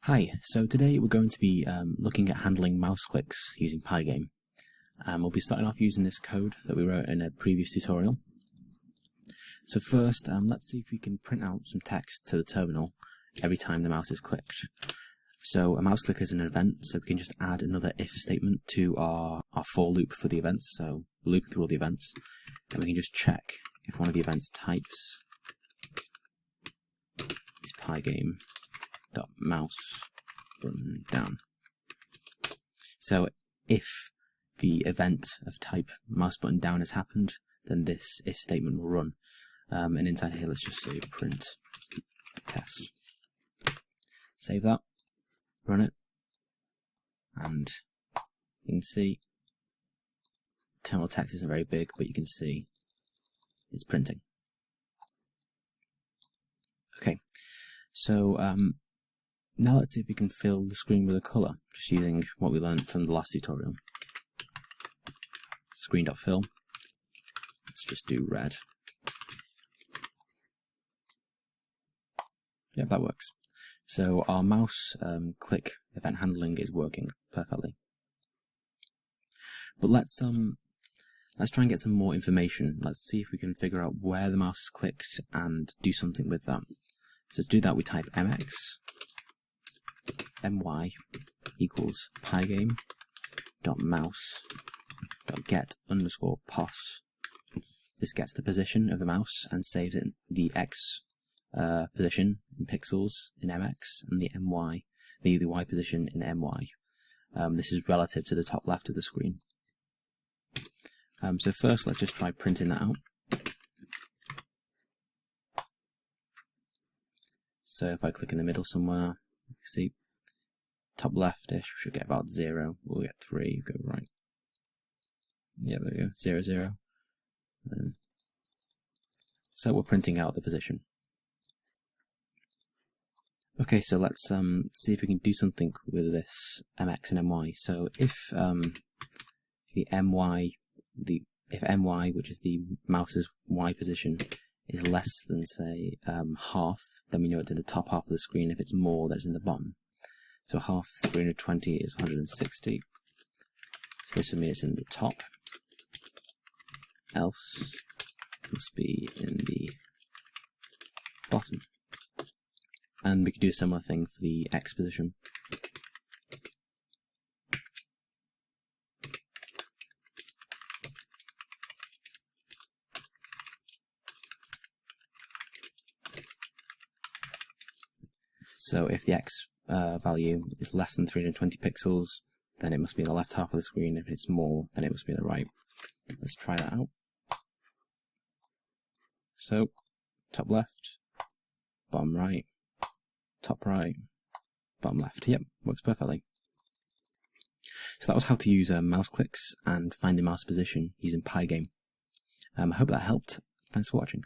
Hi, so today we're going to be looking at handling mouse clicks using PyGame. We'll be starting off using this code that we wrote in a previous tutorial. So first, let's see if we can print out some text to the terminal every time the mouse is clicked. So a mouse click is an event, so we can just add another if statement to our for loop for the events, so loop through all the events, and we can just check if one of the events types is PyGame.mouse run down. So if the event of type mouse button down has happened, then this if statement will run. And inside here, let's just say print test. Save that, run it, and you can see terminal text isn't very big, but you can see it's printing. Okay, so now let's see if we can fill the screen with a colour, just using what we learned from the last tutorial. Screen.fill. Let's just do red. Yep, that works. So our mouse click event handling is working perfectly. But let's try and get some more information. Let's see if we can figure out where the mouse is clicked and do something with that. So to do that, we type mx my equals pygame.mouse.get_pos. This gets the position of the mouse and saves it the x position in pixels in mx and the y position in my. This is relative to the top left of the screen. So first, let's just try printing that out. So if I click in the middle somewhere, you can see top left-ish, we should get about 0. We'll get 3, go right. Yeah, there we go, 0, 0. So we're printing out the position. Okay, so let's see if we can do something with this mx and my. So if my, which is the mouse's y position, is less than, say, half, then we know it's in the top half of the screen. If it's more, then it's in the bottom. So half 320 is 160. So this would mean it's in the top. Else it must be in the bottom. And we could do a similar thing for the x position. So if the x value is less than 320 pixels, then it must be in the left half of the screen. If it's more, then it must be in the right. Let's try that out. So, top left, bottom right, top right, bottom left. Yep, works perfectly. So that was how to use mouse clicks and find the mouse position using PyGame. I hope that helped. Thanks for watching.